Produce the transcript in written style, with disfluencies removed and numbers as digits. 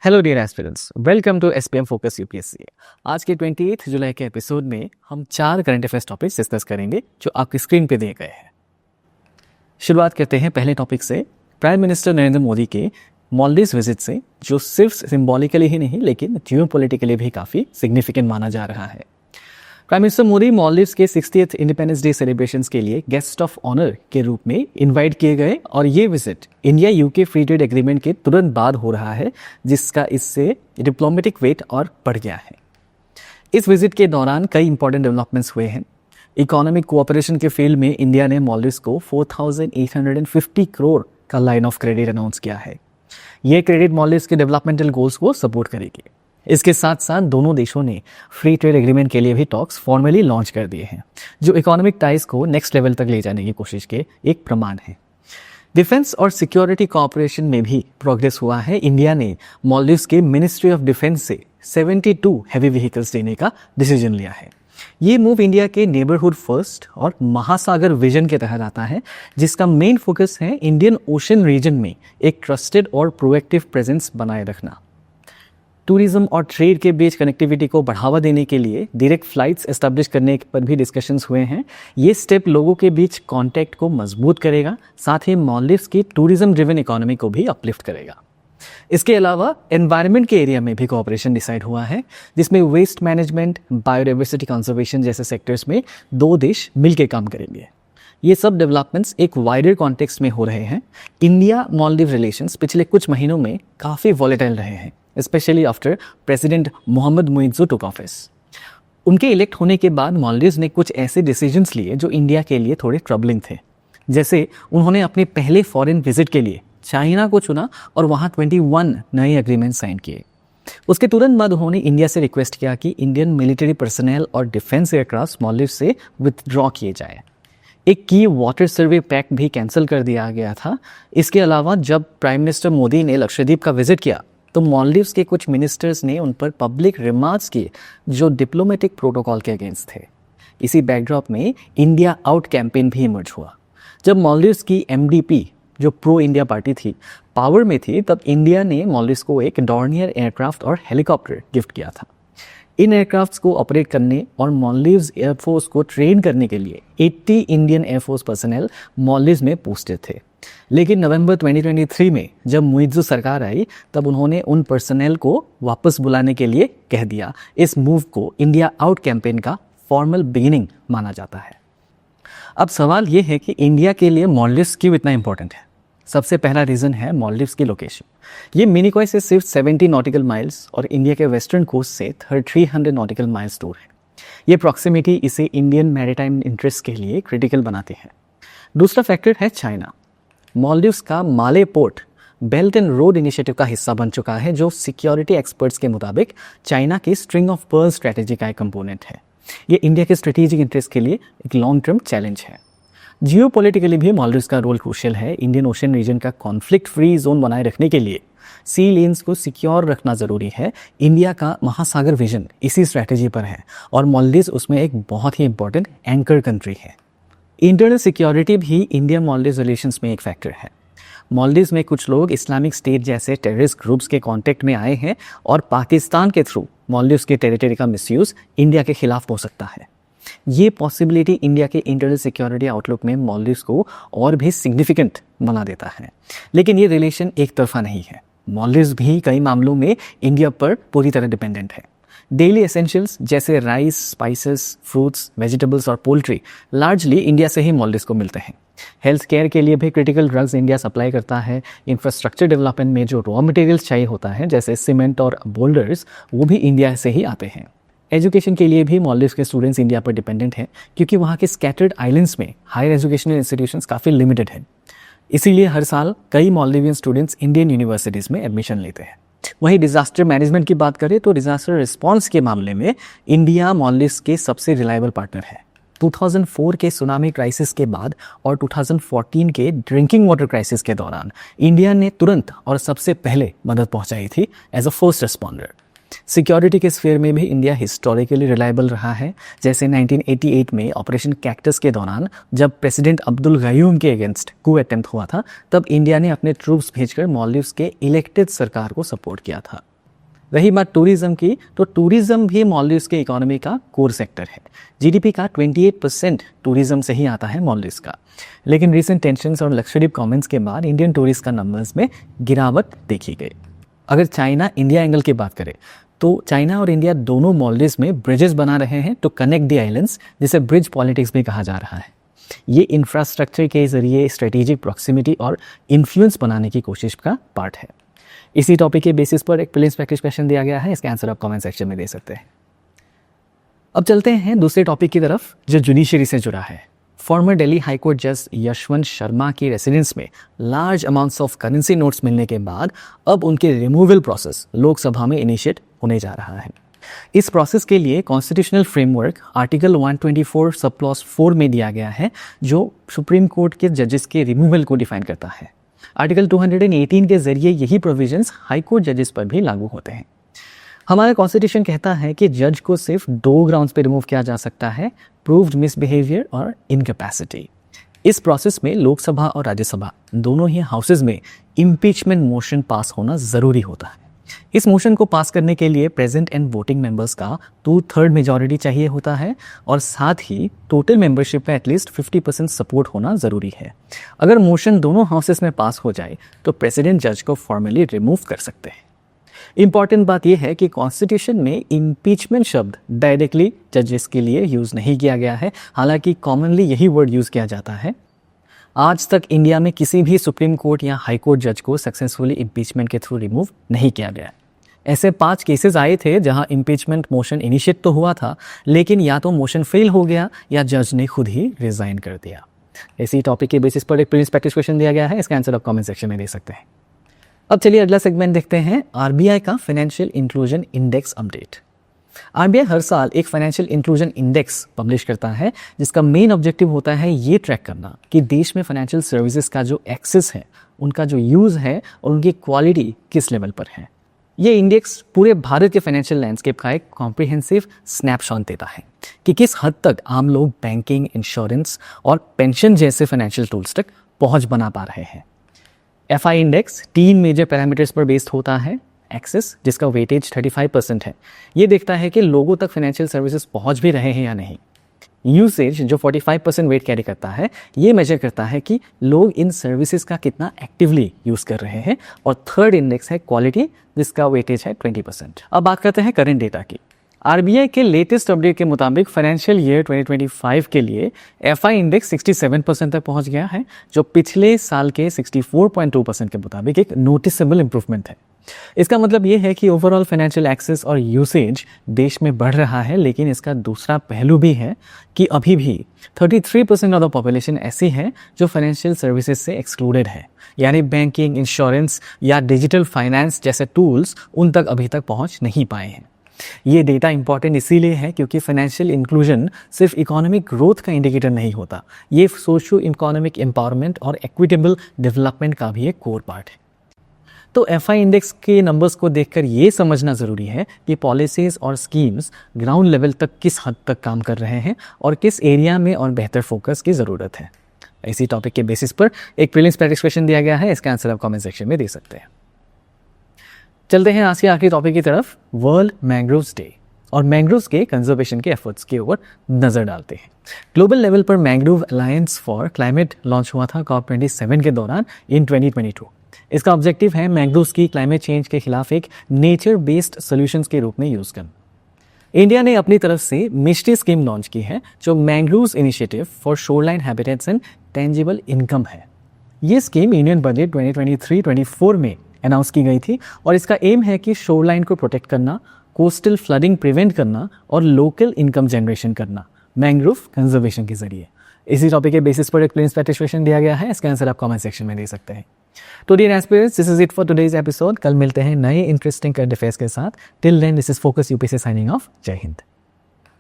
Hello dear aspirants, welcome to SPM focus UPSC. आज के 28 जुलाई के एपिसोड में हम 4 करंट अफेयर्स टॉपिक्स डिस्कस करेंगे जो आपकी स्क्रीन पे दिए गए हैं। शुरुआत करते हैं पहले टॉपिक से, प्राइम मिनिस्टर नरेंद्र मोदी के मालदीव्स विजिट से, जो सिर्फ सिंबॉलिकली ही नहीं लेकिन जियोपॉलिटिकली भी काफ़ी सिग्निफिकेंट माना जा रहा है। प्राइम मिनिस्टर मोदी मालदीव्स के 60th इंडिपेंडेंस डे सेलिब्रेशंस के लिए गेस्ट ऑफ ऑनर के रूप में इनवाइट किए गए और ये visit India UK free trade agreement के तुरंत बाद हो रहा है, जिसका इससे डिप्लोमेटिक वेट और बढ़ गया है। इस विजिट के दौरान कई इंपॉर्टेंट डेवलपमेंट्स हुए हैं। इकोनॉमिक कोऑपरेशन के फील्ड में इंडिया ने मालदीव्स को 4,850 करोड़ का लाइन ऑफ क्रेडिट अनाउंस किया है। ये क्रेडिट मालदीव्स के डेवलपमेंटल गोल्स को सपोर्ट करेगी। इसके साथ साथ दोनों देशों ने फ्री ट्रेड एग्रीमेंट के लिए भी टॉक्स फॉर्मली लॉन्च कर दिए हैं, जो इकोनॉमिक टाइज को नेक्स्ट लेवल तक ले जाने की कोशिश के एक प्रमाण है। डिफेंस और सिक्योरिटी कोऑपरेशन में भी प्रोग्रेस हुआ है। इंडिया ने मालदीव्स के मिनिस्ट्री ऑफ डिफेंस से 72 हैवी व्हीकल्स देने का डिसीजन लिया है। ये मूव इंडिया के नेबरहुड फर्स्ट और महासागर विजन के तहत आता है, जिसका मेन फोकस है इंडियन ओशन रीजन में एक ट्रस्टेड और प्रोएक्टिव प्रेजेंस बनाए रखना। टूरिज्म और ट्रेड के बीच कनेक्टिविटी को बढ़ावा देने के लिए डायरेक्ट फ्लाइट्स एस्टैब्लिश करने पर भी डिस्कशंस हुए हैं। ये स्टेप लोगों के बीच कांटेक्ट को मजबूत करेगा, साथ ही मालदीव्स की टूरिज्म ड्रिवन इकोनॉमी को भी अपलिफ्ट करेगा। इसके अलावा एनवायरनमेंट के एरिया में भी कोऑपरेशन डिसाइड हुआ है, जिसमें वेस्ट मैनेजमेंट, बायोडाइवर्सिटी कंजर्वेशन जैसे सेक्टर्स में दो देश मिलकर काम करेंगे। ये सब डेवलपमेंट्स एक वाइडर कॉन्टेक्स्ट में हो रहे हैं। इंडिया मालदीव रिलेशंस पिछले कुछ महीनों में काफ़ी वॉलेटाइल रहे हैं, specially after president Mohammad Muizzu टुक ऑफिस। उनके इलेक्ट होने के बाद मालदीव्स ने कुछ ऐसे डिसीजंस लिए जो इंडिया के लिए थोड़े ट्रबलिंग थे। जैसे उन्होंने अपने पहले फॉरेन विजिट के लिए चाइना को चुना और वहाँ 21 नए एग्रीमेंट साइन किए। उसके तुरंत बाद उन्होंने इंडिया से रिक्वेस्ट किया कि इंडियन मिलिट्री पर्सनल और डिफेंस एयरक्राफ्ट मालदीव से विथड्रॉ किए जाए। एक की वाटर सर्वे पैक्ट भी कैंसिल कर दिया गया था। इसके अलावा जब प्राइम मिनिस्टर मोदी ने लक्षद्वीप का विजिट किया तो मालदीव्स के कुछ मिनिस्टर्स ने उन पर पब्लिक रिमार्क्स किए जो डिप्लोमेटिक प्रोटोकॉल के अगेंस्ट थे। इसी बैकड्रॉप में इंडिया आउट कैंपेन भी इमर्ज हुआ। जब मालदीव्स की एमडीपी, जो प्रो इंडिया पार्टी थी, पावर में थी, तब इंडिया ने मालदीव्स को एक डॉर्नियर एयरक्राफ्ट और हेलीकॉप्टर गिफ्ट किया था। इन एयरक्राफ्ट्स को ऑपरेट करने और मालदीव्स एयरफोर्स को ट्रेन करने के लिए 80 इंडियन एयरफोर्स पर्सनल मालदीव्स में पोस्टेड थे। लेकिन नवंबर 2023 में जब मुइज़्ज़ू सरकार आई, तब उन्होंने उन पर्सनल को वापस बुलाने के लिए कह दिया। इस मूव को इंडिया आउट कैंपेन का फॉर्मल बिगिनिंग माना जाता है। अब सवाल ये है कि इंडिया के लिए मालदीव्स क्यों इतना इंपॉर्टेंट है। सबसे पहला रीज़न है मालदीव्स की लोकेशन। ये मिनिकॉय से सिर्फ 70 नॉटिकल माइल्स और इंडिया के वेस्टर्न कोस्ट से 300 नॉटिकल माइल्स दूर है। ये प्रॉक्सिमिटी इसे इंडियन मैरीटाइम इंटरेस्ट के लिए क्रिटिकल बनाते हैं। दूसरा फैक्टर है चाइना। मालदीव्स का Male port belt and road initiative का हिस्सा बन चुका है, जो सिक्योरिटी एक्सपर्ट्स के मुताबिक चाइना की स्ट्रिंग ऑफ पर्ल स्ट्रेटेजी का एक कंपोनेंट है। ये इंडिया के स्ट्रेटेजिक इंटरेस्ट के लिए एक लॉन्ग टर्म चैलेंज है। जियोपॉलिटिकली भी मालदीव्स का रोल क्रूशियल है। इंडियन ओशन रीजन का कॉन्फ्लिक्ट फ्री जोन बनाए रखने के लिए सी लेन्स को सिक्योर रखना ज़रूरी है। इंडिया का महासागर विजन इसी स्ट्रैटेजी पर है और मालदीव्स उसमें एक बहुत ही इंपॉर्टेंट एंकर कंट्री है। इंटरनल सिक्योरिटी भी इंडिया मालदीव्स रिलेशंस में एक फैक्टर है। मालदीव्स में कुछ लोग इस्लामिक स्टेट जैसे टेररिस्ट ग्रुप्स के कांटेक्ट में आए हैं और पाकिस्तान के थ्रू मालदीव्स के टेरिटरी का मिसयूज़ इंडिया के खिलाफ हो सकता है। ये पॉसिबिलिटी इंडिया के इंटरनल सिक्योरिटी आउटलुक में मालदीव्स को और भी सिग्निफिकेंट बना देता है। लेकिन ये रिलेशन एक तरफा नहीं है। मालदीव्स भी कई मामलों में इंडिया पर पूरी तरह डिपेंडेंट है। डेली एसेंशियल्स जैसे राइस, स्पाइसेस, फ्रूट्स, वेजिटेबल्स और पोल्ट्री लार्जली इंडिया से ही मालदीव्स को मिलते हैं। हेल्थ केयर के लिए भी क्रिटिकल ड्रग्स इंडिया सप्लाई करता है। इंफ्रास्ट्रक्चर डेवलपमेंट में जो रॉ मटेरियल्स चाहिए होता है, जैसे सीमेंट और बोल्डर्स, वो भी इंडिया से ही आते हैं। एजुकेशन के लिए भी मालदीव्स के स्टूडेंट्स इंडिया पर डिपेंडेंट हैं, क्योंकि वहाँ के स्कैटर्ड आइलैंड्स में हायर एजुकेशनल इंस्टीट्यूशंस काफ़ी लिमिटेड हैं। इसीलिए हर साल कई मालदीवियन स्टूडेंट्स इंडियन यूनिवर्सिटीज़ में एडमिशन लेते हैं। वहीं डिज़ास्टर मैनेजमेंट की बात करें तो डिज़ास्टर रिस्पॉन्स के मामले में इंडिया मालदीव्स के सबसे रिलायबल पार्टनर है। 2004 के सुनामी क्राइसिस के बाद और 2014 के ड्रिंकिंग वाटर क्राइसिस के दौरान इंडिया ने तुरंत और सबसे पहले मदद पहुंचाई थी as a first responder. Security के स्फीयर में भी इंडिया हिस्टोरिकली रिलायबल रहा है। जैसे 1988 में ऑपरेशन कैक्टस के दौरान जब प्रेसिडेंट अब्दुल गयूम के अगेंस्ट कू अटेम्प्ट हुआ था, तब इंडिया ने अपने ट्रूप्स भेजकर मालदीव्स के इलेक्टेड सरकार को सपोर्ट किया था। रही बात टूरिज्म की, तो टूरिज्म भी मालदीव्स के इकोनॉमी का कोर सेक्टर है। जीडीपी का 28% टूरिज्म से ही आता है मालदीव्स का। लेकिन रिसेंट टेंशन्स और लग्जरी कमेंट्स के बाद इंडियन टूरिस्ट का नंबर्स में गिरावट देखी गई। अगर चाइना इंडिया एंगल की बात करें तो चाइना और इंडिया दोनों मालदीव्स में ब्रिजेस बना रहे हैं टू कनेक्ट द आइलैंड्स, जिसे ब्रिज पॉलिटिक्स भी कहा जा रहा है। ये इंफ्रास्ट्रक्चर के जरिए स्ट्रेटेजिक प्रॉक्सिमिटी और इन्फ्लुएंस बनाने की कोशिश का पार्ट है। इसी टॉपिक के बेसिस पर एक प्रीलिम्स प्रैक्टिस क्वेश्चन दिया गया है, इसका आंसर आप कमेंट सेक्शन में दे सकते हैं। अब चलते हैं दूसरे टॉपिक की तरफ जो जुडिशरी से जुड़ा है। फॉर्मर दिल्ली हाईकोर्ट जज यशवंत शर्मा की रेसिडेंस में large amounts of currency notes मिलने के बाद अब उनके रिमूवल प्रोसेस लोकसभा में इनिशिएट होने जा रहा है। इस प्रोसेस के लिए constitutional framework article 124 sub clause 4 में दिया गया है, जो सुप्रीम कोर्ट के जजेस के रिमूवल को डिफाइन करता है। आर्टिकल 218 के जरिए यही प्रोविजंस हाई कोर्ट जजेस पर भी लागू होते हैं। हमारा कॉन्स्टिट्यूशन कहता है कि जज को सिर्फ 2 ग्राउंड्स पे रिमूव किया जा सकता है, प्रूव्ड मिसबिहेवियर और इनकैपेसिटी। इस प्रोसेस में लोकसभा और राज्यसभा दोनों ही हाउसेज में इम्पीचमेंट मोशन पास होना ज़रूरी होता है। इस मोशन को पास करने के लिए प्रेजेंट एंड वोटिंग मेंबर्स का 2/3 मेजॉरिटी चाहिए होता है और साथ ही टोटल मेंबरशिप में एटलीस्ट 50% सपोर्ट होना ज़रूरी है। अगर मोशन दोनों हाउसेस में पास हो जाए तो प्रेसिडेंट जज को फॉर्मली रिमूव कर सकते हैं। इंपॉर्टेंट बात यह है कि कॉन्स्टिट्यूशन में इम्पीचमेंट शब्द डायरेक्टली जजेस के लिए यूज़ नहीं किया गया है, हालांकि कॉमनली यही वर्ड यूज़ किया जाता है। आज तक इंडिया में किसी भी सुप्रीम कोर्ट या हाई कोर्ट जज को सक्सेसफुली इम्पीचमेंट के थ्रू रिमूव नहीं किया गया। ऐसे 5 केसेस आए थे जहां इम्पीचमेंट मोशन इनिशिएट तो हुआ था, लेकिन या तो मोशन फेल हो गया या जज ने खुद ही रिजाइन कर दिया। इसी टॉपिक के बेसिस पर एक प्रीवियस प्रैक्टिस क्वेश्चन दिया गया है, इसका आंसर आप कमेंट सेक्शन में दे सकते हैं। अब चलिए अगला सेगमेंट देखते हैं, आरबीआई का financial inclusion index update. RBI हर साल एक फाइनेंशियल इंक्लूजन इंडेक्स पब्लिश करता है, जिसका मेन ऑब्जेक्टिव होता है ये ट्रैक करना कि देश में फाइनेंशियल सर्विसेज का जो एक्सेस है, उनका जो यूज़ है और उनकी क्वालिटी किस लेवल पर है। ये इंडेक्स पूरे भारत के फाइनेंशियल लैंडस्केप का एक कॉम्प्रिहेंसिव स्नैपशॉट देता है कि किस हद तक आम लोग बैंकिंग, इंश्योरेंस और पेंशन जैसे फाइनेंशियल टूल्स तक पहुंच बना पा रहे हैं। एफआई इंडेक्स 3 मेजर पैरामीटर्स पर बेस्ड होता है। एक्सेस, जिसका वेटेज 35% है, ये देखता है कि लोगों तक फाइनेंशियल सर्विसेज पहुंच भी रहे हैं या नहीं। यूसेज, जो 45% वेट कैरी करता है, ये मेजर करता है कि लोग इन सर्विसेज का कितना एक्टिवली यूज़ कर रहे हैं। और थर्ड इंडेक्स है क्वालिटी, जिसका वेटेज है 20%। अब बात करते हैं करंट डेटा की। आरबीआई के लेटेस्ट अपडेट के मुताबिक फाइनेंशियल ईयर 2025 के लिए एफआई इंडेक्स 67% तक पहुंच गया है, जो पिछले साल के 64.2% के मुताबिक एक नोटिसेबल इंप्रूवमेंट है। इसका मतलब ये है कि ओवरऑल फाइनेंशियल एक्सेस और यूसेज देश में बढ़ रहा है, लेकिन इसका दूसरा पहलू भी है कि अभी भी 33% ऑफ द पॉपुलेशन ऐसी है जो फाइनेंशियल सर्विसेज से एक्सक्लूडेड है, यानी बैंकिंग, इंश्योरेंस या डिजिटल फाइनेंस जैसे टूल्स उन तक अभी तक पहुंच नहीं पाए हैं। ये डेटा इंपॉर्टेंट इसीलिए है क्योंकि फाइनेंशियल इंक्लूजन सिर्फ इकोनॉमिक ग्रोथ का इंडिकेटर नहीं होता, ये सोशो इकोनॉमिक एम्पावरमेंट और इक्विटेबल डेवलपमेंट का भी एक कोर पार्ट है। तो एफआई इंडेक्स के नंबर्स को देखकर ये समझना ज़रूरी है कि पॉलिसीज़ और स्कीम्स ग्राउंड लेवल तक किस हद तक काम कर रहे हैं और किस एरिया में और बेहतर फोकस की ज़रूरत है। इसी टॉपिक के बेसिस पर एक प्रीलिम्स प्रैक्टिस क्वेश्चन दिया गया है, इसका आंसर आप कमेंट सेक्शन में दे सकते हैं। चलते हैं आज के आखिरी टॉपिक की तरफ, वर्ल्ड मैंग्रोव्स डे और मैंग्रोव्स के कंजर्वेशन के एफर्ट्स के ऊपर नज़र डालते हैं। ग्लोबल लेवल पर mangrove alliance for climate launch हुआ था COP27 के दौरान इन 2022। इसका ऑब्जेक्टिव है मैंग्रोव्स की क्लाइमेट चेंज के खिलाफ एक नेचर बेस्ड सॉल्यूशंस के रूप में यूज़ करना। इंडिया ने अपनी तरफ से मिस्टी स्कीम लॉन्च की है, जो mangroves initiative for shoreline habitats and tangible income है। ये स्कीम यूनियन बजट 2023-24 में अनाउंस की गई थी और इसका एम है कि शोरलाइन को प्रोटेक्ट करना, कोस्टल फ्लडिंग प्रिवेंट करना और लोकल इनकम जनरेशन करना मैंग्रोव कंजर्वेशन के जरिए। इसी टॉपिक के बेसिस पर एक प्रीलिम्स प्रैक्टिस क्वेश्चन दिया गया है, इसका आंसर आप कमेंट सेक्शन में दे सकते हैं। तो dear aspirants, this is it for today's episode. कल मिलते हैं नए इंटरेस्टिंग करंट अफेयर्स के साथ। Till then, this is focus UPSC signing off. जय हिंद।